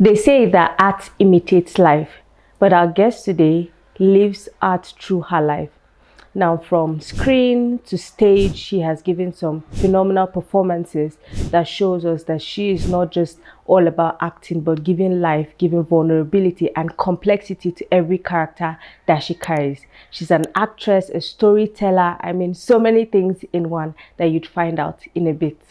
They say that art imitates life, but our guest today lives art through her life. Now, from screen to stage, she has given some phenomenal performances that shows us that she is not just all about acting, but giving life, giving vulnerability and complexity to every character that she carries. She's an actress, a storyteller, so many things in one that you'd find out in a bit.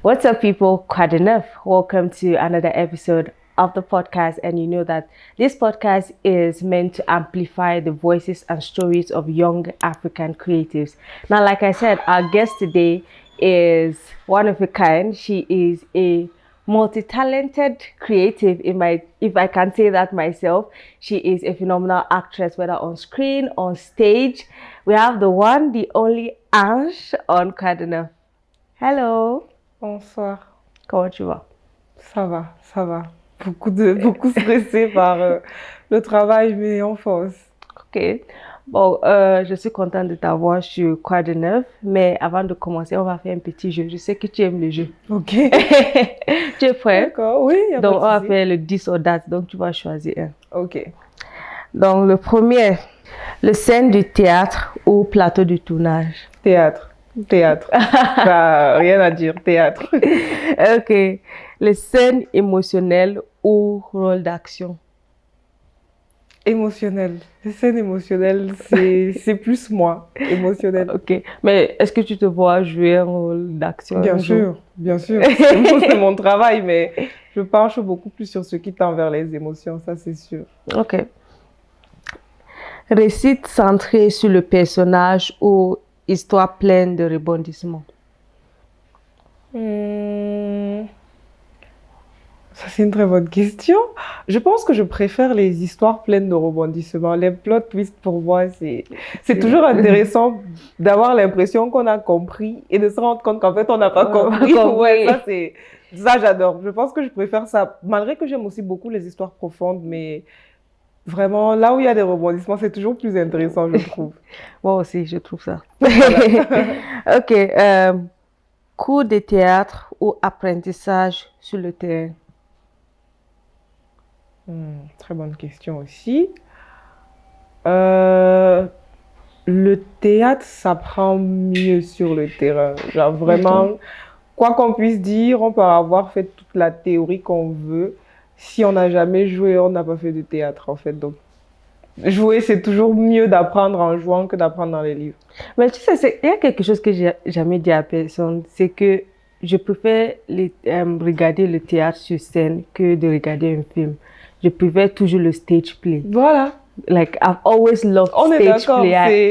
What's up, people? Kwadeneuf. Welcome to another episode of the podcast. And you know that this podcast is meant to amplify the voices and stories of young African creatives. Now, like I said, our guest today is one of a kind. She is a multi-talented creative, if I can say that myself. She is a phenomenal actress, whether on screen, on stage. We have the one, the only Ange on Kwadeneuf. Hello. Bonsoir. Comment tu vas? Ça va. Beaucoup stressée par le travail, mais en force. Ok. Bon, je suis contente de t'avoir sur Kwadeneuf, mais avant de commencer, on va faire un petit jeu. Je sais que tu aimes le jeu. Ok. Tu es prêt? D'accord, oui. Donc, on va faire le 10 or that, donc tu vas choisir un. Ok. Donc, le premier, le scène du théâtre ou plateau du tournage? Théâtre. Bah, rien à dire, théâtre. Ok. Les scènes émotionnelles ou rôle d'action? Émotionnel. Les scènes émotionnelles, c'est plus moi, émotionnel. Ok. Mais est-ce que tu te vois jouer un rôle d'action? Bien sûr. C'est mon travail, mais je penche beaucoup plus sur ce qui tend vers les émotions, ça c'est sûr. Ok. Récit centré sur le personnage ou histoire pleine de rebondissements? Ça, c'est une très bonne question. Je pense que je préfère les histoires pleines de rebondissements. Les plot twists, pour moi, c'est toujours intéressant d'avoir l'impression qu'on a compris et de se rendre compte qu'en fait, on n'a pas compris. Ouais, ça, j'adore. Je pense que je préfère ça, malgré que j'aime aussi beaucoup les histoires profondes, mais vraiment, là où il y a des rebondissements, c'est toujours plus intéressant, je trouve. Moi aussi, je trouve ça. Ok. Cours de théâtre ou apprentissage sur le terrain? Très bonne question aussi. Le théâtre s'apprend mieux sur le terrain. Genre vraiment, quoi qu'on puisse dire, on peut avoir fait toute la théorie qu'on veut. Si on n'a jamais joué, on n'a pas fait de théâtre en fait. Donc, jouer, c'est toujours mieux d'apprendre en jouant que d'apprendre dans les livres. Mais tu sais, il y a quelque chose que j'ai jamais dit à personne, c'est que je préfère regarder le théâtre sur scène que de regarder un film. Je préfère toujours le stage play. Voilà. Like, I've always loved stage play.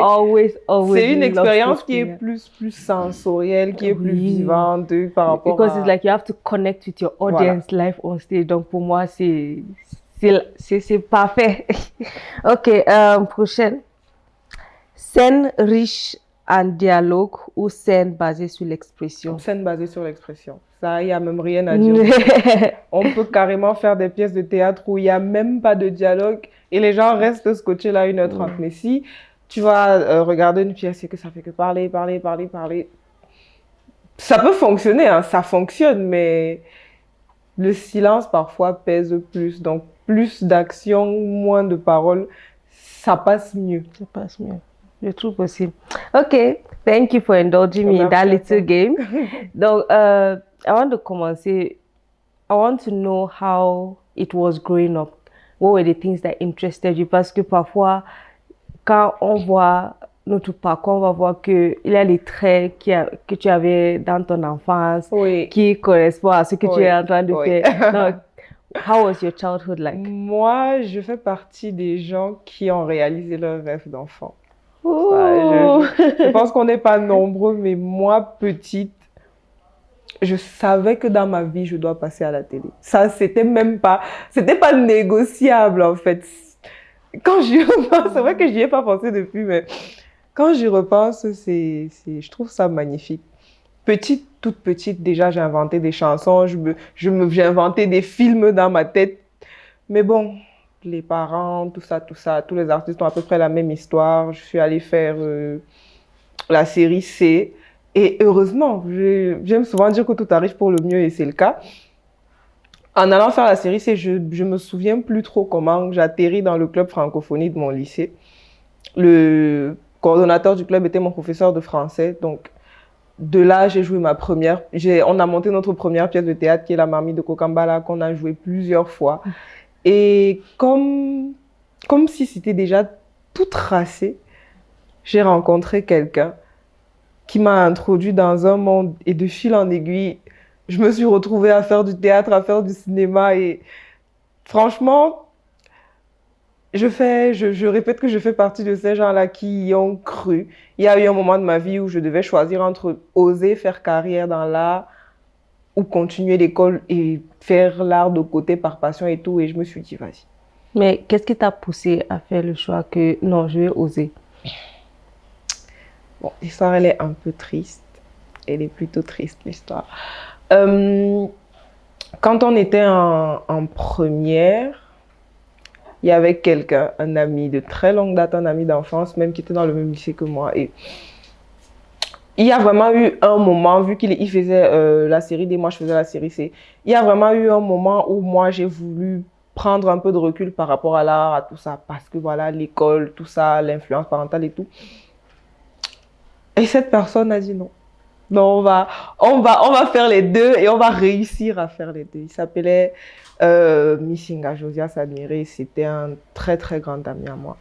C'est une expérience qui est plus sensorielle, qui est plus vivante par rapport Because it's like you have to connect with your audience live on stage. Donc, pour moi, c'est parfait. Ok, prochaine. Scène riche en dialogue ou scène basée sur l'expression? Scène basée sur l'expression. Ça, il n'y a même rien à dire. On peut carrément faire des pièces de théâtre où il n'y a même pas de dialogue et les gens restent scotchés là 1h30. Mais si tu vas regarder une pièce et que ça fait que parler, ça peut fonctionner, hein, ça fonctionne, mais le silence parfois pèse plus. Donc, plus d'action, moins de paroles, ça passe mieux. Ça passe mieux. Je trouve aussi. Ok, thank you for indulging me in that little game. Donc, avant de commencer, I want to know how it was growing up. What were the things that interested you? Parce que parfois, quand on voit notre parcours, on va voir qu'il y a des traits que tu avais dans ton enfance qui correspondent à ce que tu es en train de faire. Donc, how was your childhood like? Moi, je fais partie des gens qui ont réalisé leur rêve d'enfant. Je pense qu'on n'est pas nombreux, mais moi, petite, je savais que dans ma vie, je dois passer à la télé. Ça, c'était pas négociable, en fait. Quand j'y repense, c'est vrai que j'y ai pas pensé depuis, mais quand j'y repense, je trouve ça magnifique. Toute petite, déjà, j'ai inventé des chansons, j'ai inventé des films dans ma tête. Mais bon, les parents, tout ça, tous les artistes ont à peu près la même histoire. Je suis allée faire la série C. Et heureusement, j'aime souvent dire que tout arrive pour le mieux et c'est le cas. En allant faire la série C, je me souviens plus trop comment j'atterris dans le club francophonie de mon lycée. Le coordonnateur du club était mon professeur de français. Donc, de là, j'ai joué on a monté notre première pièce de théâtre qui est La Marmite de Kokambala, qu'on a joué plusieurs fois. Et comme si c'était déjà tout tracé, j'ai rencontré quelqu'un qui m'a introduit dans un monde et de fil en aiguille, je me suis retrouvée à faire du théâtre, à faire du cinéma et franchement, je répète que je fais partie de ces gens-là qui y ont cru. Il y a eu un moment de ma vie où je devais choisir entre oser faire carrière dans l'art ou continuer l'école et faire l'art de côté par passion et tout. Et je me suis dit, vas-y. Mais qu'est-ce qui t'a poussé à faire le choix que non, je vais oser? Bon, l'histoire, elle est un peu triste. Elle est plutôt triste, l'histoire. Quand on était en première, il y avait quelqu'un, un ami de très longue date, un ami d'enfance, même qui était dans le même lycée que moi. Et il y a vraiment eu un moment, vu qu'il faisait la série D, moi je faisais la série C, il y a vraiment eu un moment où moi j'ai voulu prendre un peu de recul par rapport à l'art, à tout ça, parce que voilà, l'école, tout ça, l'influence parentale et tout. Et cette personne a dit non. Non, on va faire les deux et on va réussir à faire les deux. Il s'appelait Missinga Josias Admiré. C'était un très, très grand ami à moi.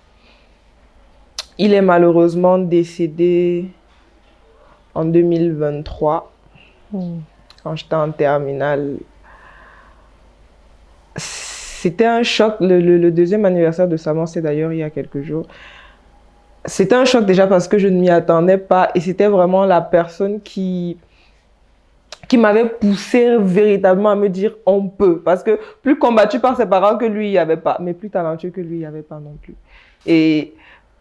Il est malheureusement décédé en 2023, quand j'étais en terminale. C'était un choc. Le deuxième anniversaire de sa mort, c'est d'ailleurs il y a quelques jours. C'était un choc déjà parce que je ne m'y attendais pas et c'était vraiment la personne qui m'avait poussé véritablement à me dire on peut. Parce que plus combattu par ses parents que lui, il n'y avait pas, mais plus talentueux que lui, il n'y avait pas non plus. Et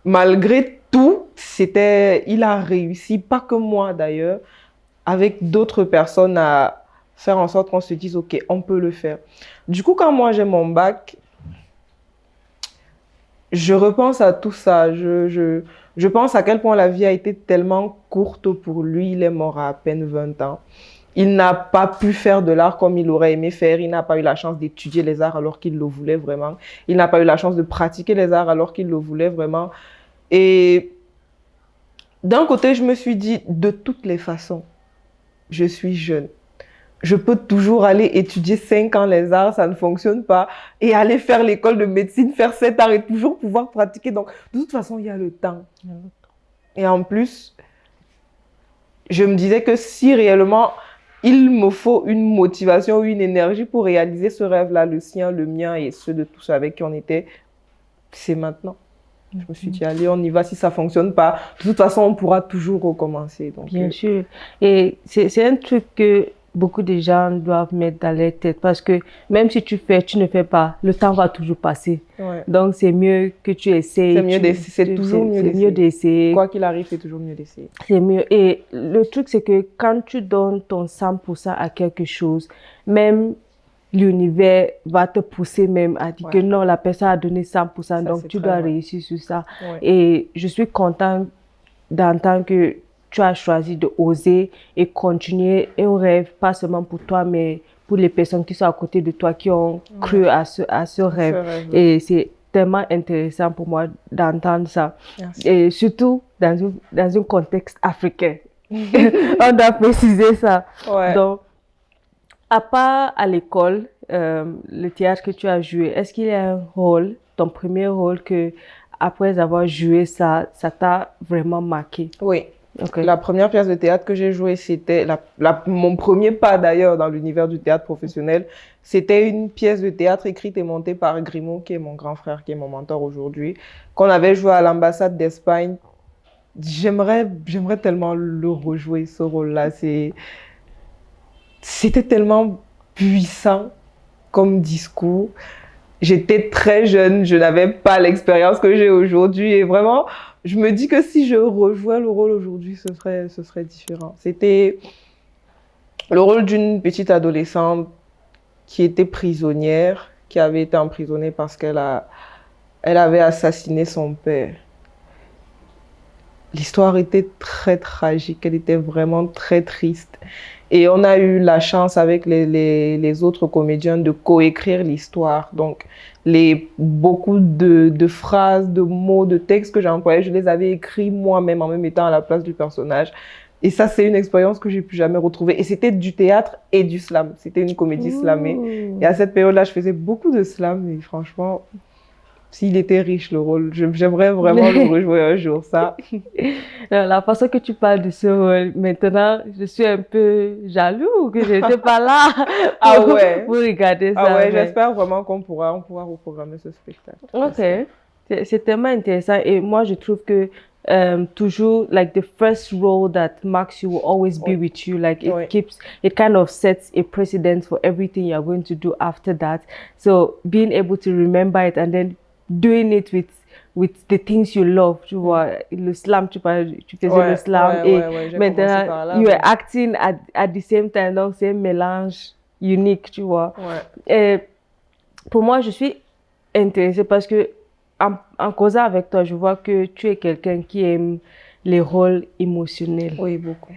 malgré tout, il a réussi, pas que moi d'ailleurs, avec d'autres personnes à faire en sorte qu'on se dise ok, on peut le faire. Du coup, quand moi j'ai mon bac, je repense à tout ça. Je pense à quel point la vie a été tellement courte pour lui. Il est mort à peine 20 ans. Il n'a pas pu faire de l'art comme il aurait aimé faire. Il n'a pas eu la chance d'étudier les arts alors qu'il le voulait vraiment. Il n'a pas eu la chance de pratiquer les arts alors qu'il le voulait vraiment. Et d'un côté, je me suis dit, de toutes les façons, je suis jeune. Je peux toujours aller étudier 5 ans les arts, ça ne fonctionne pas. Et aller faire l'école de médecine, faire 7 ans et toujours pouvoir pratiquer. Donc, de toute façon, il y a le temps. Et en plus, je me disais que si réellement, il me faut une motivation ou une énergie pour réaliser ce rêve-là, le sien, le mien et ceux de tous avec qui on était, c'est maintenant. Je me suis dit, allez, on y va. Si ça ne fonctionne pas, de toute façon, on pourra toujours recommencer. Donc, bien sûr. Et c'est un truc que beaucoup de gens doivent mettre dans leur tête parce que même si tu ne fais pas, le temps va toujours passer. Ouais. Donc, c'est mieux que tu essayes. C'est mieux d'essayer. C'est toujours mieux d'essayer. Quoi qu'il arrive, c'est toujours mieux d'essayer. C'est mieux. Et le truc, c'est que quand tu donnes ton 100% à quelque chose, même l'univers va te pousser même à dire que non, la personne a donné 100%, ça, donc tu dois réussir sur ça. Ouais. Et je suis contente d'entendre que tu as choisi de oser et continuer un rêve, pas seulement pour toi, mais pour les personnes qui sont à côté de toi, qui ont cru à ce rêve. Et c'est tellement intéressant pour moi d'entendre ça. Merci. Et surtout dans un contexte africain. On doit préciser ça. Ouais. Donc, à part à l'école, le théâtre que tu as joué, est-ce qu'il y a un rôle, ton premier rôle, que après avoir joué ça t'a vraiment marqué? Oui. Okay. La première pièce de théâtre que j'ai jouée, c'était mon premier pas d'ailleurs dans l'univers du théâtre professionnel. C'était une pièce de théâtre écrite et montée par Grimaud, qui est mon grand frère, qui est mon mentor aujourd'hui, qu'on avait joué à l'ambassade d'Espagne. J'aimerais tellement le rejouer, ce rôle-là. C'était tellement puissant comme discours. J'étais très jeune, je n'avais pas l'expérience que j'ai aujourd'hui et vraiment, je me dis que si je rejouais le rôle aujourd'hui, ce serait différent. C'était le rôle d'une petite adolescente qui était prisonnière qui avait été emprisonnée parce elle avait assassiné son père. L'histoire était très tragique, elle était vraiment très triste. Et on a eu la chance avec les autres comédiens de coécrire l'histoire. Donc, beaucoup de phrases, de mots, de textes que j'ai employés, je les avais écrits moi-même en me mettant à la place du personnage. Et ça, c'est une expérience que j'ai plus jamais retrouvée. Et c'était du théâtre et du slam. C'était une comédie slamée. Et à cette période-là, je faisais beaucoup de slam. Et franchement, s'il était riche, le rôle, j'aimerais vraiment le rejouer un jour, ça. La façon que tu parles de ce rôle, maintenant, je suis un peu jaloux que je n'étais pas là Ah ouais. pour regarder ça. Ah ouais, j'espère vraiment qu'on pourra reprogrammer ce spectacle. Ok. C'est tellement intéressant. Et moi, je trouve que toujours, like, the first role that marks you will always be with you. Like, it kind of sets a precedent for everything you're going to do after that. So, being able to remember it and then doing it with the things you love, tu vois, le slam, tu faisais le slam et maintenant, you are acting at the same time, donc c'est un mélange unique, tu vois. Et pour moi, je suis intéressée parce que en causant avec toi, je vois que tu es quelqu'un qui aime les rôles émotionnels. Oui, beaucoup.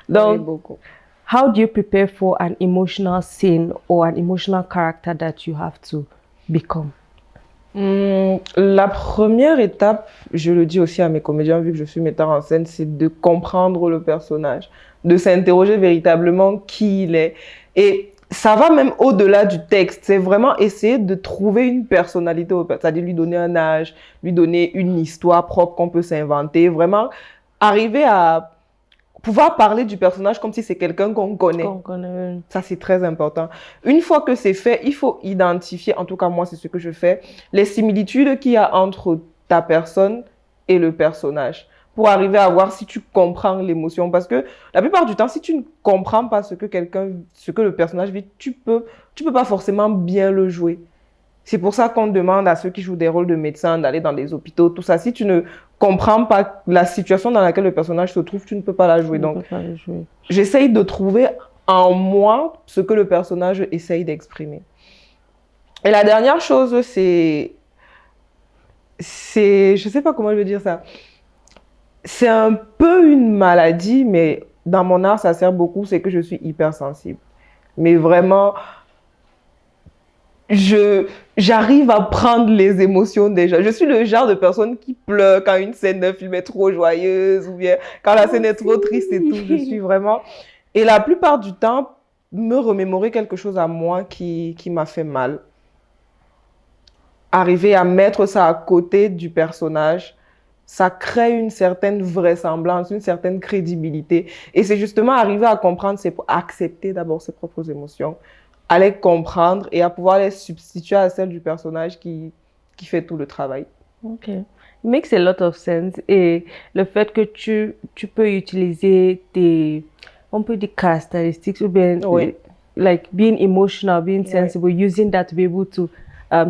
Donc, oui, beaucoup. How do you prepare for an emotional scene or an emotional character that you have to become? La première étape, je le dis aussi à mes comédiens, vu que je suis metteur en scène, c'est de comprendre le personnage, de s'interroger véritablement qui il est. Et ça va même au-delà du texte, c'est vraiment essayer de trouver une personnalité, c'est-à-dire lui donner un âge, lui donner une histoire propre qu'on peut s'inventer, vraiment arriver à pouvoir parler du personnage comme si c'est quelqu'un qu'on connaît. Ça, c'est très important. Une fois que c'est fait, il faut identifier, en tout cas moi, c'est ce que je fais, les similitudes qu'il y a entre ta personne et le personnage pour arriver à voir si tu comprends l'émotion. Parce que la plupart du temps, si tu ne comprends pas ce que le personnage vit, tu peux pas forcément bien le jouer. C'est pour ça qu'on demande à ceux qui jouent des rôles de médecins d'aller dans des hôpitaux, tout ça. Si tu ne comprends pas la situation dans laquelle le personnage se trouve, tu ne peux pas la jouer. Donc, j'essaye de trouver en moi ce que le personnage essaye d'exprimer. Et la dernière chose, je sais pas comment je veux dire ça. C'est un peu une maladie, mais dans mon art, ça sert beaucoup, c'est que je suis hypersensible. Mais vraiment, j'arrive à prendre les émotions déjà. Je suis le genre de personne qui pleure quand une scène d'un film est trop joyeuse ou bien quand la scène est trop triste et tout. Je suis vraiment... Et la plupart du temps, me remémorer quelque chose à moi qui m'a fait mal. Arriver à mettre ça à côté du personnage, ça crée une certaine vraisemblance, une certaine crédibilité. Et c'est justement arriver à comprendre, accepter d'abord ses propres émotions, à les comprendre et à pouvoir les substituer à celles du personnage qui fait tout le travail. Ok. It makes a lot of sense. Et le fait que tu peux utiliser on peut dire characteristics ou bien, like being emotional, being sensible, using that to be able to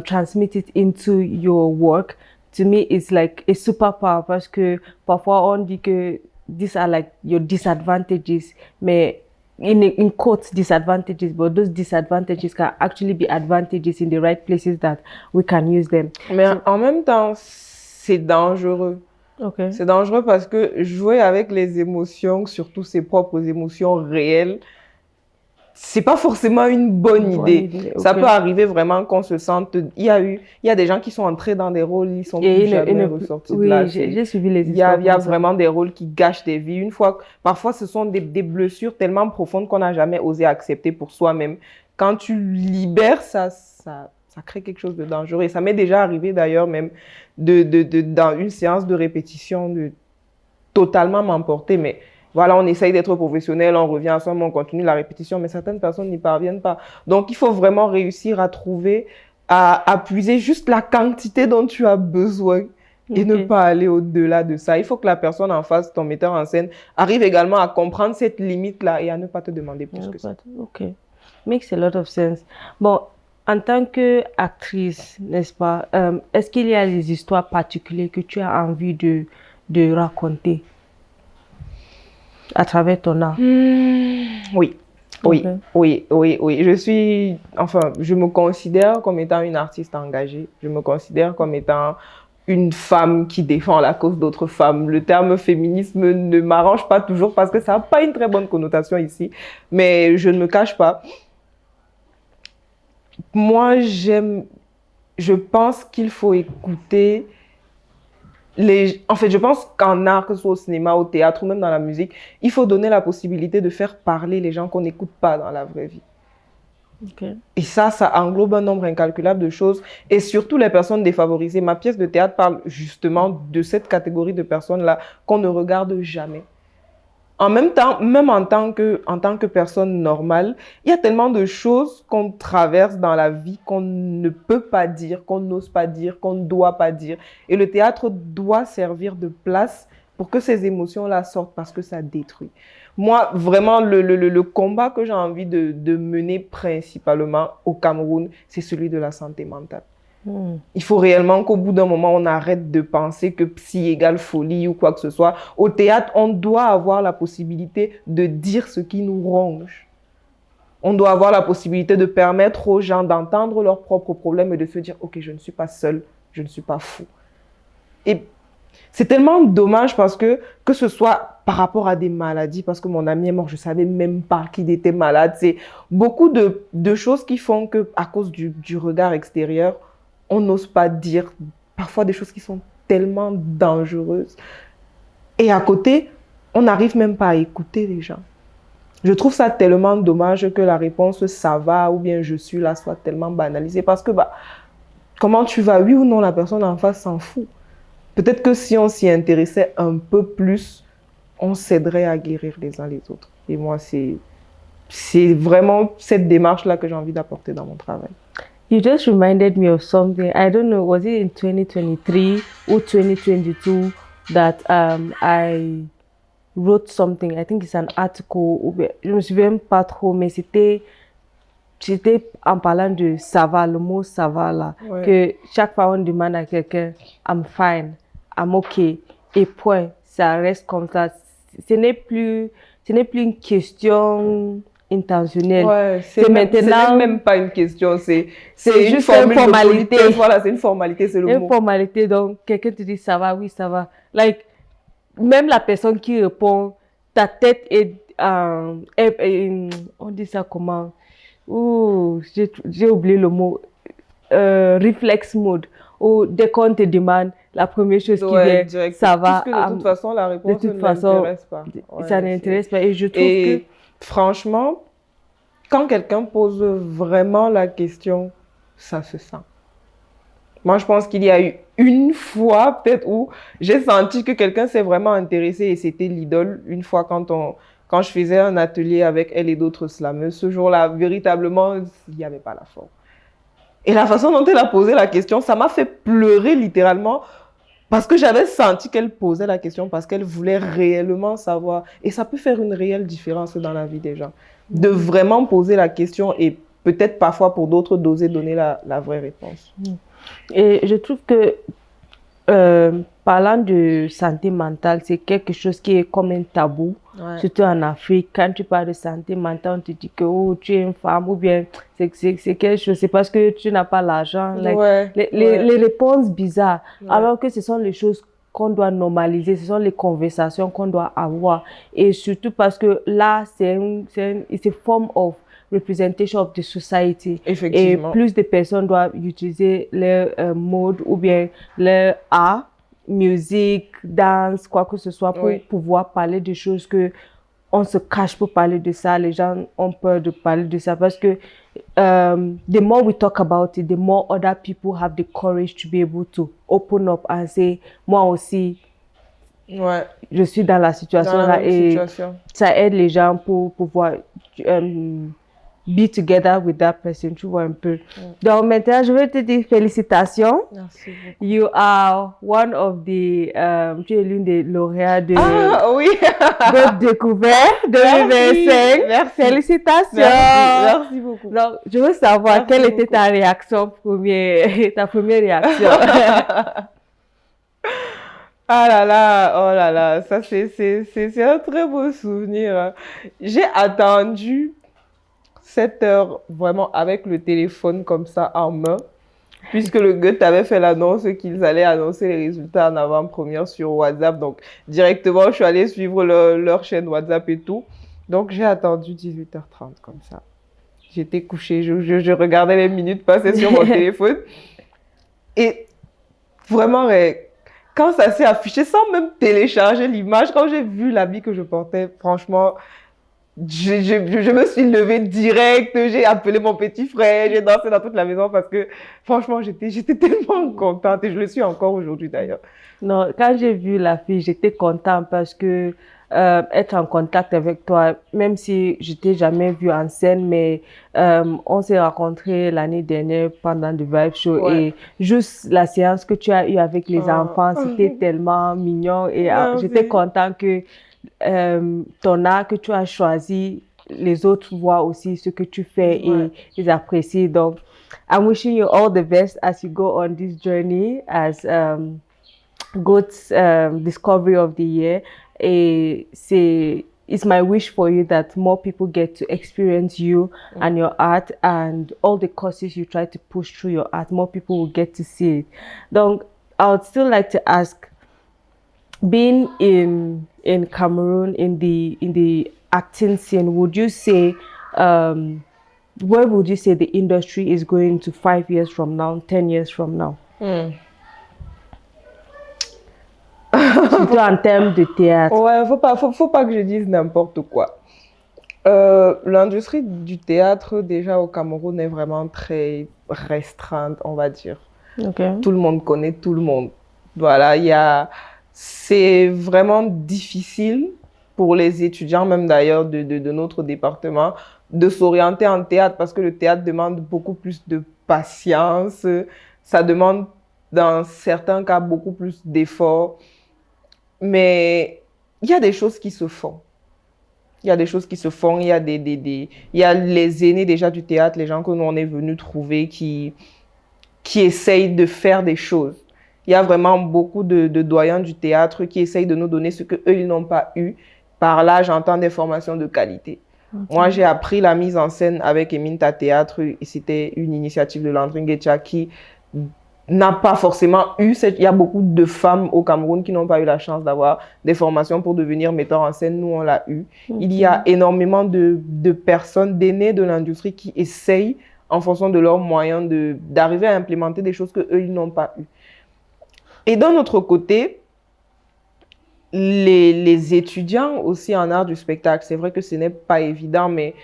transmit it into your work, to me, it's like a superpower parce que parfois on dit que these are like your disadvantages, mais in quotes disadvantages, but those disadvantages can actually be advantages in the right places that we can use them. Mais en même temps, c'est dangereux. Okay. C'est dangereux parce que jouer avec les émotions, surtout ses propres émotions réelles, c'est pas forcément une bonne idée. Okay. Ça peut arriver vraiment qu'on se sente... Il y a des gens qui sont entrés dans des rôles, ils sont plus jamais ressortis de là. Oui, j'ai suivi les histoires. Il y a vraiment des rôles qui gâchent des vies. Parfois, ce sont des blessures tellement profondes qu'on n'a jamais osé accepter pour soi-même. Quand tu libères ça crée quelque chose de dangereux. Et ça m'est déjà arrivé d'ailleurs même dans une séance de répétition de totalement m'emporter. Mais voilà, on essaye d'être professionnel, on revient ensemble, on continue la répétition, mais certaines personnes n'y parviennent pas. Donc, il faut vraiment réussir à trouver, à puiser juste la quantité dont tu as besoin et ne pas aller au-delà de ça. Il faut que la personne en face, ton metteur en scène, arrive également à comprendre cette limite-là et à ne pas te demander plus que ça. Ok. Makes a lot of sense. Bon, en tant qu'actrice, n'est-ce pas, est-ce qu'il y a des histoires particulières que tu as envie de raconter à travers ton art? Oui. Oui, Ok. oui. Je me considère comme étant une artiste engagée. Je me considère comme étant une femme qui défend la cause d'autres femmes. Le terme féminisme ne m'arrange pas toujours parce que ça n'a pas une très bonne connotation ici. Mais je ne me cache pas. Moi, je pense qu'il faut écouter en fait, je pense qu'en art, que ce soit au cinéma, au théâtre ou même dans la musique, il faut donner la possibilité de faire parler les gens qu'on n'écoute pas dans la vraie vie. Ok. Et ça englobe un nombre incalculable de choses et surtout les personnes défavorisées. Ma pièce de théâtre parle justement de cette catégorie de personnes-là qu'on ne regarde jamais. En même temps, même en tant que personne normale, il y a tellement de choses qu'on traverse dans la vie qu'on ne peut pas dire, qu'on n'ose pas dire, qu'on ne doit pas dire. Et le théâtre doit servir de place pour que ces émotions-là sortent parce que ça détruit. Moi, vraiment, le combat que j'ai envie de mener principalement au Cameroun, c'est celui de la santé mentale. Il faut réellement qu'au bout d'un moment, on arrête de penser que psy égale folie ou quoi que ce soit. Au théâtre, on doit avoir la possibilité de dire ce qui nous ronge. On doit avoir la possibilité de permettre aux gens d'entendre leurs propres problèmes et de se dire « Ok, je ne suis pas seul, je ne suis pas fou. » Et c'est tellement dommage parce que ce soit par rapport à des maladies, parce que mon ami est mort, je ne savais même pas qu'il était malade. C'est beaucoup de choses qui font qu'à cause du regard extérieur, on n'ose pas dire parfois des choses qui sont tellement dangereuses. Et à côté, on n'arrive même pas à écouter les gens. Je trouve ça tellement dommage que la réponse « ça va » ou bien « je suis là » soit tellement banalisée parce que comment tu vas, oui ou non, la personne en face s'en fout. Peut-être que si on s'y intéressait un peu plus, on s'aiderait à guérir les uns les autres. Et moi, c'est vraiment cette démarche-là que j'ai envie d'apporter dans mon travail. You just reminded me of something. I don't know, was it in 2023 or 2022 that I wrote something. I think it's an article. Je me souviens pas trop, mais c'était en parlant de ça va, le mot ça va là. Ouais. Que chaque fois on demande à quelqu'un, I'm fine, I'm okay, et point. Ça reste comme ça. Ce n'est plus une question intentionnelle. Ouais, c'est maintenant même pas une question, c'est juste une formalité. Voilà, c'est une formalité, c'est le mot. Une formalité, donc quelqu'un te dit ça va, oui, ça va. Like, même la personne qui répond, ta tête est, on dit ça comment? Ouh, j'ai oublié le mot. Reflex mode. Ou dès qu'on te demande, la première chose qui vient, direct. Ça va. Puisque de toute façon, la réponse ne m'intéresse pas. Ouais, ça n'intéresse pas. Et je trouve que... franchement, quand quelqu'un pose vraiment la question, ça se sent. Moi, je pense qu'il y a eu une fois, peut-être, où j'ai senti que quelqu'un s'est vraiment intéressé et c'était l'idole. Une fois, quand je faisais un atelier avec elle et d'autres slameuses, ce jour-là, véritablement, il n'y avait pas la forme. Et la façon dont elle a posé la question, ça m'a fait pleurer littéralement parce que j'avais senti qu'elle posait la question parce qu'elle voulait réellement savoir. Et ça peut faire une réelle différence dans la vie des gens. De vraiment poser la question et peut-être parfois pour d'autres d'oser donner la vraie réponse. Et je trouve que parlant de santé mentale, c'est quelque chose qui est comme un tabou, surtout en Afrique. Quand tu parles de santé mentale, on te dit que oh, tu es une femme ou bien c'est quelque chose, c'est parce que tu n'as pas l'argent. Les réponses bizarres, alors que ce sont les choses qu'on doit normaliser, ce sont les conversations qu'on doit avoir. Et surtout parce que là, c'est une form of representation of the society. Effectivement. Et plus de personnes doivent utiliser leur mode ou bien leur art, musique, danse, quoi que ce soit pour pouvoir parler de choses que on se cache pour parler de ça. Les gens ont peur de parler de ça parce que the more we talk about it, the more other people have the courage to be able to open up and say, moi aussi, je suis dans la situation là et ça aide les gens pour pouvoir be together with that person, tu vois un peu. Donc maintenant, je vais te dire félicitations. Merci beaucoup. You are one of the, tu es l'une des lauréats de D'autres Découvertes 2025. Merci. Félicitations. Merci beaucoup. Donc, je veux savoir quelle était ta réaction ta première réaction. Ah là là, oh là là, ça c'est un très beau souvenir. J'ai attendu 7 heures vraiment avec le téléphone comme ça en main, puisque le gars t'avait fait l'annonce qu'ils allaient annoncer les résultats en avant-première sur WhatsApp. Donc, directement, je suis allée suivre leur chaîne WhatsApp et tout. Donc, j'ai attendu 18h30 comme ça. J'étais couchée, je regardais les minutes passer sur mon téléphone. Et vraiment, quand ça s'est affiché, sans même télécharger l'image, quand j'ai vu l'habit que je portais, franchement, je me suis levée direct, j'ai appelé mon petit frère, j'ai dansé dans toute la maison parce que, franchement, j'étais tellement contente et je le suis encore aujourd'hui d'ailleurs. Non, quand j'ai vu la fille, j'étais contente parce que être en contact avec toi, même si je t'ai jamais vu en scène, mais on s'est rencontrés l'année dernière pendant le Vibe Show Ouais. et juste la séance que tu as eue avec les enfants, c'était tellement mignon et j'étais contente que ton art que tu as choisi, les autres voient aussi ce que tu fais et ils apprécient. Donc, I'm wishing you all the best as you go on this journey as GOAT's Discovery of the Year. Et it's my wish for you that more people get to experience you and your art and all the causes you try to push through your art. More people will get to see it. Donc, I would still like to ask, being in Cameroon in the acting scene, would you say where would you say the industry is going to 5 years from now, 10 years from now? Surtout en termes de théâtre. Ouais, faut pas que je dise n'importe quoi. L'industrie du théâtre, déjà au Cameroun, est vraiment très restreinte, on va dire. Okay. Tout le monde connaît tout le monde. Voilà, c'est vraiment difficile pour les étudiants, même d'ailleurs de notre département, de s'orienter en théâtre parce que le théâtre demande beaucoup plus de patience. Ça demande, dans certains cas, beaucoup plus d'efforts. Mais il y a des choses qui se font. Il y a des choses qui se font. Il y a il y a les aînés déjà du théâtre, les gens que nous on est venus trouver qui essayent de faire des choses. Il y a vraiment beaucoup de doyens du théâtre qui essayent de nous donner ce qu'eux, ils n'ont pas eu. Par là, j'entends des formations de qualité. Okay. Moi, j'ai appris la mise en scène avec Eminta Théâtre et c'était une initiative de Landry Ngecha qui n'a pas forcément eu il y a beaucoup de femmes au Cameroun qui n'ont pas eu la chance d'avoir des formations pour devenir metteur en scène. Nous, on l'a eu. Okay. Il y a énormément de personnes, d'aînés de l'industrie qui essayent, en fonction de leurs moyens, d'arriver à implémenter des choses qu'eux, ils n'ont pas eu. Et d'un autre côté, les étudiants aussi en art du spectacle, c'est vrai que ce n'est pas évident, mais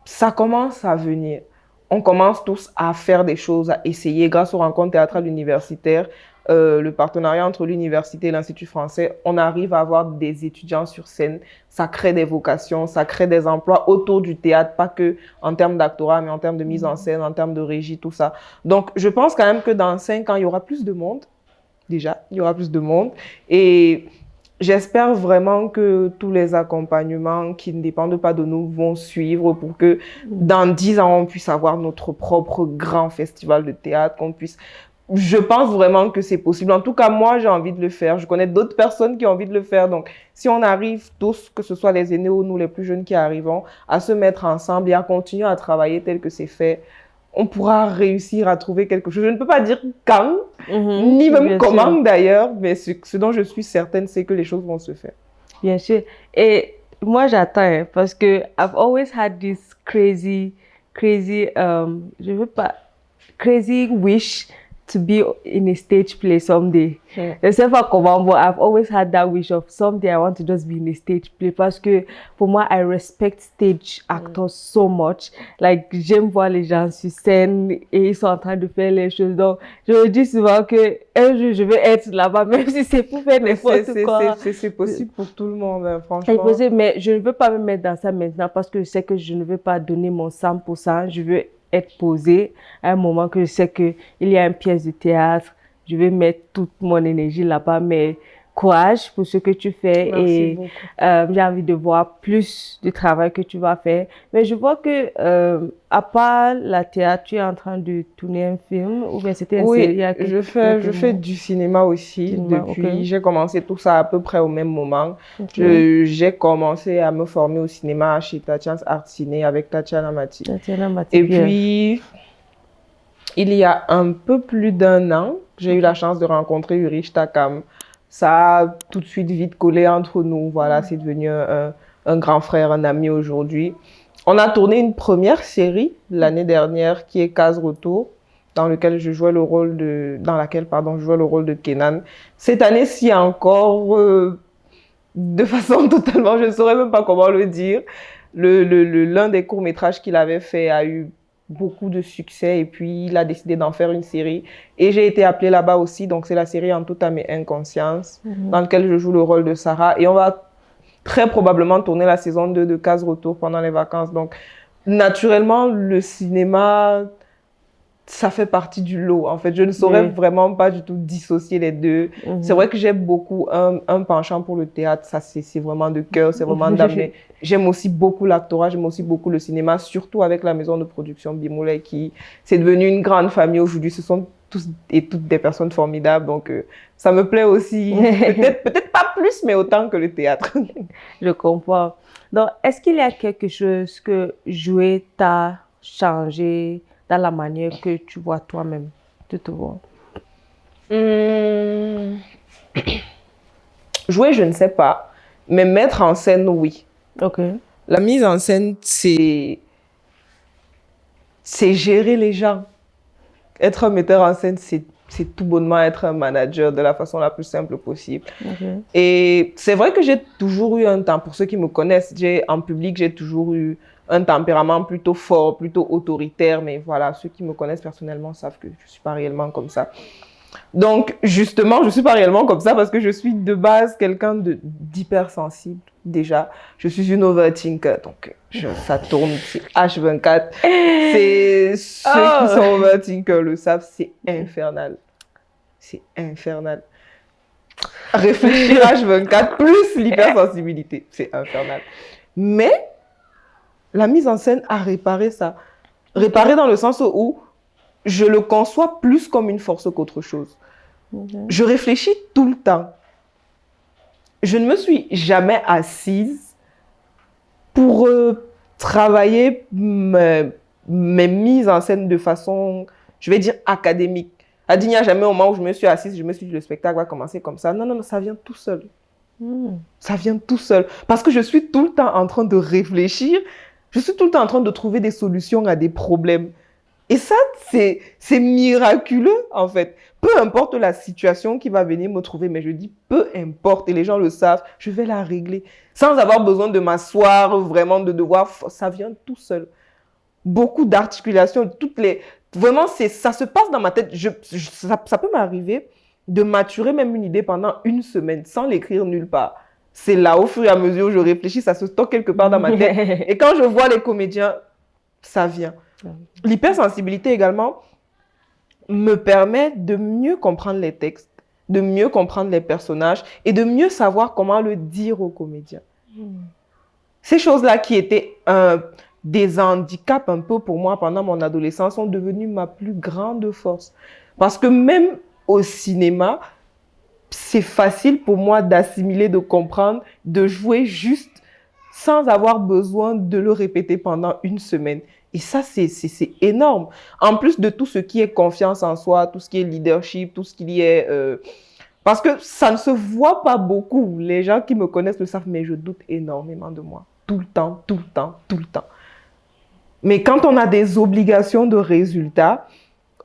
ça commence à venir. On commence tous à faire des choses, à essayer. Grâce aux rencontres théâtrales universitaires, le partenariat entre l'université et l'Institut français, on arrive à avoir des étudiants sur scène. Ça crée des vocations, ça crée des emplois autour du théâtre, pas que en termes d'actorat, mais en termes de mise en scène, en termes de régie, tout ça. Donc, je pense quand même que dans 5 ans, il y aura plus de monde. Déjà, il y aura plus de monde. Et j'espère vraiment que tous les accompagnements qui ne dépendent pas de nous vont suivre pour que dans 10 ans, on puisse avoir notre propre grand festival de théâtre, qu'on puisse... Je pense vraiment que c'est possible. En tout cas, moi, j'ai envie de le faire. Je connais d'autres personnes qui ont envie de le faire. Donc, si on arrive tous, que ce soit les aînés ou nous, les plus jeunes qui arrivons, à se mettre ensemble et à continuer à travailler tel que c'est fait, on pourra réussir à trouver quelque chose. Je ne peux pas dire quand, ni même comment d'ailleurs, mais ce dont je suis certaine, c'est que les choses vont se faire. Bien sûr. Et moi, j'attends parce que I've always had this crazy wish to be in a stage play someday. Je sais pas comment, but I've always had that wish of someday I want to just be in a stage play parce que pour moi, I respect stage actors so much. Like, j'aime voir les gens sur scène et ils sont en train de faire les choses. Donc, je me dis souvent que un jour, je vais être là-bas, même si c'est pour faire n'importe quoi. C'est possible pour tout le monde, hein, franchement. C'est possible, mais je ne veux pas me mettre dans ça maintenant parce que je sais que je ne veux pas donner mon 100%. Je veux être posée à un moment que je sais qu'il y a une pièce de théâtre, je vais mettre toute mon énergie là-bas, mais courage pour ce que tu fais. Merci Et beaucoup. j'ai envie de voir plus du travail que tu vas faire. Mais je vois que, à part la théâtre, tu es en train de tourner un film, ou bien c'était une série il Oui, y a quelques je fais mois. du cinéma aussi Cinéma, ok. depuis. J'ai commencé tout ça à peu près au même moment. Ok. J'ai commencé à me former au cinéma chez Tatiana Art Ciné avec Tatiana Mati. Tatiana Et Matipierre. puis, il y a un peu plus d'un an, j'ai eu la chance de rencontrer Urich Takam. Ça a tout de suite vite collé entre nous. Voilà, c'est devenu un grand frère, un ami aujourd'hui. On a tourné une première série l'année dernière qui est Case Retour, dans laquelle je jouais le rôle de Kenan. Cette année-ci encore, de façon totalement, je ne saurais même pas comment le dire. L'un des courts-métrages qu'il avait fait a eu beaucoup de succès et puis il a décidé d'en faire une série. Et j'ai été appelée là-bas aussi, donc c'est la série En toute âme et inconscience, dans laquelle je joue le rôle de Sarah. Et on va très probablement tourner la saison 2 de Case Retour pendant les vacances. Donc, naturellement, le cinéma, ça fait partie du lot. En fait, je ne saurais Oui. vraiment pas du tout dissocier les deux. C'est vrai que j'ai beaucoup un penchant pour le théâtre. Ça, c'est vraiment de cœur, c'est vraiment d'âme. Mais j'aime aussi beaucoup l'actorat, j'aime aussi beaucoup le cinéma, surtout avec la maison de production Bimoulay qui, c'est devenu une grande famille aujourd'hui. Ce sont tous et toutes des personnes formidables. Donc, ça me plaît aussi. Peut-être pas plus, mais autant que le théâtre. Je comprends. Donc, est-ce qu'il y a quelque chose que jouer t'a changé dans la manière que tu vois toi-même de te voir? Jouer, je ne sais pas. Mais mettre en scène, oui. Ok. La mise en scène, c'est gérer les gens. Être un metteur en scène, c'est tout bonnement être un manager de la façon la plus simple possible. Ok. Et c'est vrai que j'ai toujours eu un temps, pour ceux qui me connaissent, en public, j'ai toujours eu un tempérament plutôt fort, plutôt autoritaire. Mais voilà, ceux qui me connaissent personnellement savent que je ne suis pas réellement comme ça. Donc, justement, je ne suis pas réellement comme ça parce que je suis de base quelqu'un d'hypersensible, déjà. Je suis une overthinker, donc ça tourne, c'est H24. Ceux qui sont overthinkers le savent, c'est infernal. C'est infernal. Réfléchir H24 plus l'hypersensibilité, c'est infernal. Mais la mise en scène a réparé ça. Réparé dans le sens où je le conçois plus comme une force qu'autre chose. Je réfléchis tout le temps. Je ne me suis jamais assise pour travailler mes mises en scène de façon, je vais dire, académique. Il n'y a jamais un moment où je me suis assise, je me suis dit, le spectacle va commencer comme ça. Non, non, non, ça vient tout seul. Ça vient tout seul. Parce que je suis tout le temps en train de réfléchir. Je suis tout le temps en train de trouver des solutions à des problèmes. Et ça, c'est miraculeux, en fait. Peu importe la situation qui va venir me trouver, mais je dis peu importe, et les gens le savent, je vais la régler. Sans avoir besoin de m'asseoir, vraiment de devoir, ça vient tout seul. Beaucoup d'articulations, vraiment, ça se passe dans ma tête. Ça peut m'arriver de maturer même une idée pendant une semaine sans l'écrire nulle part. C'est là, au fur et à mesure où je réfléchis, ça se stocke quelque part dans ma tête. Et quand je vois les comédiens, ça vient. L'hypersensibilité également me permet de mieux comprendre les textes, de mieux comprendre les personnages et de mieux savoir comment le dire aux comédiens. Ces choses-là qui étaient des handicaps un peu pour moi pendant mon adolescence sont devenues ma plus grande force. Parce que même au cinéma, c'est facile pour moi d'assimiler, de comprendre, de jouer juste sans avoir besoin de le répéter pendant une semaine. Et ça, c'est énorme. En plus de tout ce qui est confiance en soi, tout ce qui est leadership, tout ce qui est... Parce que ça ne se voit pas beaucoup. Les gens qui me connaissent le savent, mais je doute énormément de moi. Tout le temps, tout le temps, tout le temps. Mais quand on a des obligations de résultats,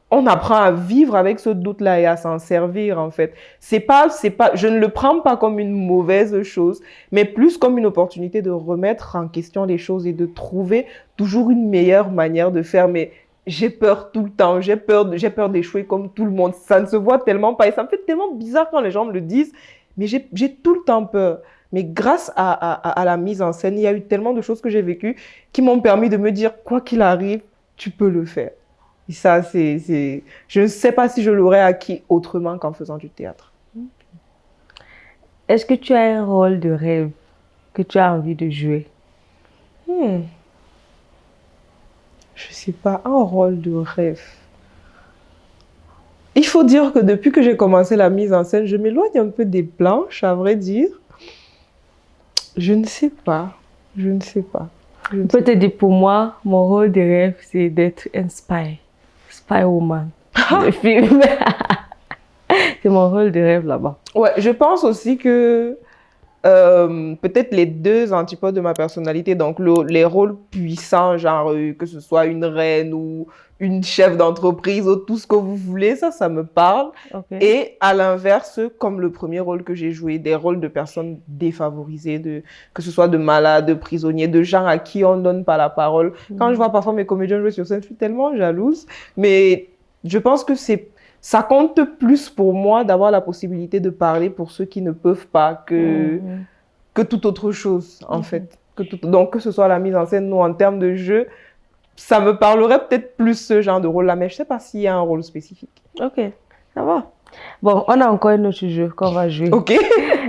on apprend à vivre avec ce doute-là et à s'en servir, en fait. Je ne le prends pas comme une mauvaise chose, mais plus comme une opportunité de remettre en question les choses et de trouver toujours une meilleure manière de faire. Mais j'ai peur tout le temps, j'ai peur d'échouer comme tout le monde. Ça ne se voit tellement pas et ça me fait tellement bizarre quand les gens me le disent, mais j'ai tout le temps peur. Mais grâce à la mise en scène, il y a eu tellement de choses que j'ai vécues qui m'ont permis de me dire, quoi qu'il arrive, tu peux le faire. Et ça, je ne sais pas si je l'aurais acquis autrement qu'en faisant du théâtre. Est-ce que tu as un rôle de rêve que tu as envie de jouer? Je sais pas, un rôle de rêve. Il faut dire que depuis que j'ai commencé la mise en scène, je m'éloigne un peu des planches, à vrai dire. Je ne sais pas. Je ne sais pas. Je Je ne peux sais te dire, pour moi, mon rôle de rêve, c'est d'être un spy. Spy woman. Le film. C'est mon rôle de rêve là-bas. Ouais, je pense aussi que peut-être les deux antipodes de ma personnalité, donc les rôles puissants, genre que ce soit une reine ou une chef d'entreprise ou tout ce que vous voulez, ça me parle. Ok. Et à l'inverse, comme le premier rôle que j'ai joué, des rôles de personnes défavorisées, que ce soit de malades, de prisonniers, de gens à qui on ne donne pas la parole. Quand je vois parfois mes comédiens jouer sur scène, je suis tellement jalouse. Mais je pense que ça compte plus pour moi d'avoir la possibilité de parler pour ceux qui ne peuvent pas que toute autre chose, en fait. Donc, que ce soit la mise en scène ou en termes de jeu, ça me parlerait peut-être plus ce genre de rôle-là, mais je ne sais pas s'il y a un rôle spécifique. Ok, ça va. Bon, on a encore un autre jeu qu'on va jouer. Ok.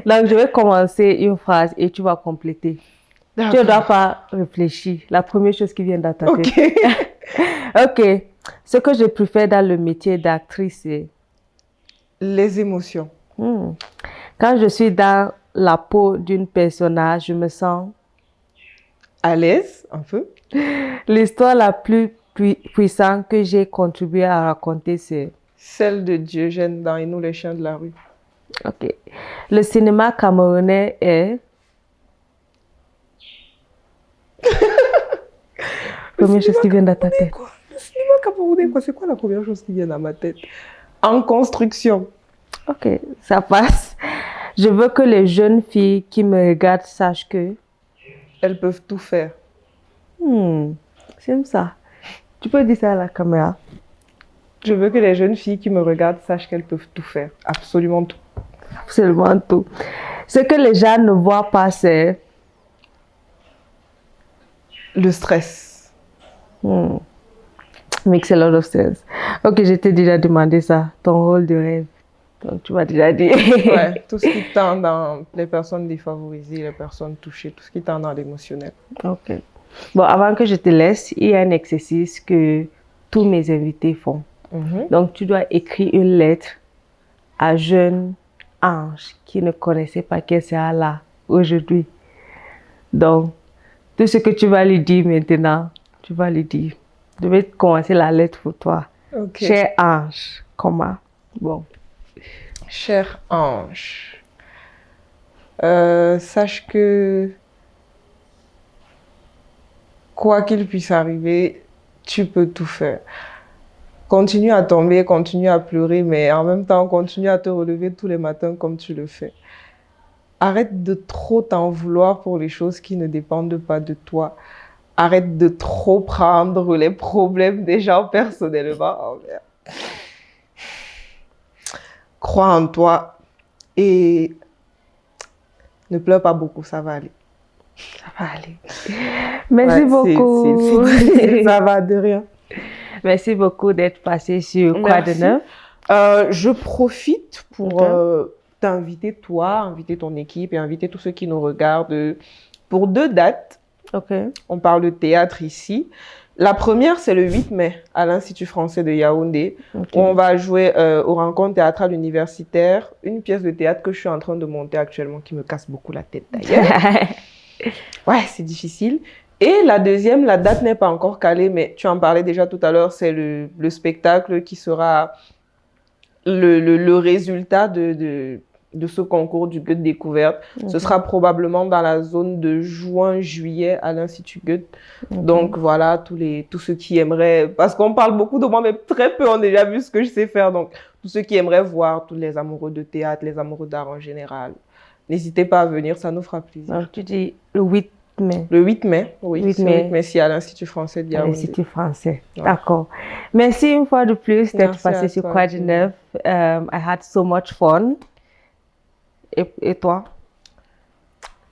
Donc, je vais commencer une phrase et tu vas compléter. Tu ne dois pas réfléchir. La première chose qui vient dans ta tête. Ok. Ok. Ce que je préfère dans le métier d'actrice, c'est... Les émotions. Quand je suis dans la peau d'une personnage, je me sens... À l'aise, un peu. L'histoire la plus puissante que j'ai contribué à raconter, c'est... Celle de Diogène dans Et nous les chiens de la rue. Ok. Le cinéma camerounais est... Première chose qui vient dans ta tête. Le cinéma camerounais, c'est quoi la première chose qui vient dans ma tête? En construction. Ok, ça passe. Je veux que les jeunes filles qui me regardent sachent que... Elles peuvent tout faire. J'aime ça. Tu peux dire ça à la caméra. Je veux que les jeunes filles qui me regardent sachent qu'elles peuvent tout faire. Absolument tout. Absolument tout. Ce que les gens ne voient pas, c'est... Le stress. Makes a lot of sense. Ok, je t'ai déjà demandé ça, ton rôle de rêve. Donc, tu m'as déjà dit. Ouais, tout ce qui tend dans les personnes défavorisées, les personnes touchées, tout ce qui tend dans l'émotionnel. Ok. Bon, avant que je te laisse, il y a un exercice que tous mes invités font. Donc, tu dois écrire une lettre à jeune Ange qui ne connaissait pas qu'elle sera là aujourd'hui. Donc, tout ce que tu vas lui dire maintenant, tu vas lui dire. Je vais commencer la lettre pour toi. Ok. Cher Ange, comment? Bon. Cher Ange, sache que quoi qu'il puisse arriver, tu peux tout faire. Continue à tomber, continue à pleurer, mais en même temps, continue à te relever tous les matins comme tu le fais. Arrête de trop t'en vouloir pour les choses qui ne dépendent pas de toi. Arrête de trop prendre les problèmes des gens personnellement. Oh, merde. Crois en toi et ne pleure pas beaucoup, ça va aller. Ça va aller. Merci beaucoup. Ça va, de rien. Merci beaucoup d'être passé sur Quoi de neuf. Je profite pour t'inviter, toi, inviter ton équipe et inviter tous ceux qui nous regardent pour 2 dates. Ok. On parle de théâtre ici. La première, c'est le 8 mai à l'Institut français de Yaoundé. Okay. Où on va jouer aux rencontres théâtrales universitaires, une pièce de théâtre que je suis en train de monter actuellement, qui me casse beaucoup la tête d'ailleurs. Ouais, c'est difficile. Et la deuxième, la date n'est pas encore calée, mais tu en parlais déjà tout à l'heure, c'est le spectacle qui sera le résultat de ce concours du Goethe Découverte. Ce sera probablement dans la zone de juin-juillet à l'Institut Goethe. Donc voilà, tous ceux qui aimeraient, parce qu'on parle beaucoup de moi, mais très peu ont déjà vu ce que je sais faire. Donc tous ceux qui aimeraient voir, tous les amoureux de théâtre, les amoureux d'art en général, n'hésitez pas à venir, ça nous fera plaisir. Alors tu dis le 8 mai. Le 8 mai, oui. 8 mai. 8 mai, c'est à l'Institut français de Yaoundé. L'Institut français, Ouais. d'accord. Merci une fois de plus d'être Merci passé à sur toi, Quoi de neuf. I had so much fun. Et toi?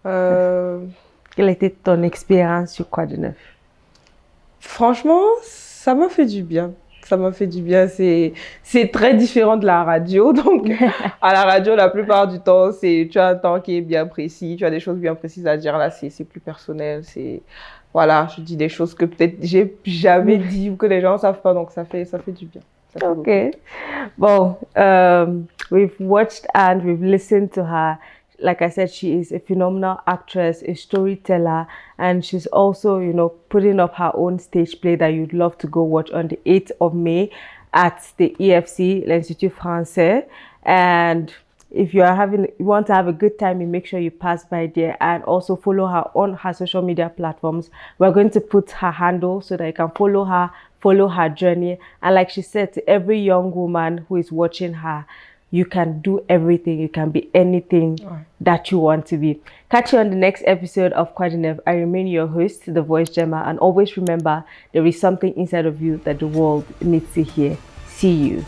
Quelle était ton expérience sur Quoi de neuf? Franchement, ça m'a fait du bien. Ça m'a fait du bien. C'est très différent de la radio. Donc, à la radio, la plupart du temps, tu as un temps qui est bien précis. Tu as des choses bien précises à dire. Là, c'est plus personnel. Voilà, je dis des choses que peut-être j'ai jamais dit ou que les gens ne savent pas. Donc, ça fait du bien. Okay. Well, we've watched and we've listened to her. Like I said, she is a phenomenal actress, a storyteller, and she's also, putting up her own stage play that you'd love to go watch on the 8th of May at the EFC, l'Institut Français. And if you want to have a good time, you make sure you pass by there and also follow her on her social media platforms. We're going to put her handle so that you can follow her journey. And like she said, to every young woman who is watching her, you can do everything. You can be anything that you want to be. Catch you on the next episode of Quadinev. I remain your host, The Voice Gemma, and always remember there is something inside of you that the world needs to hear. See you.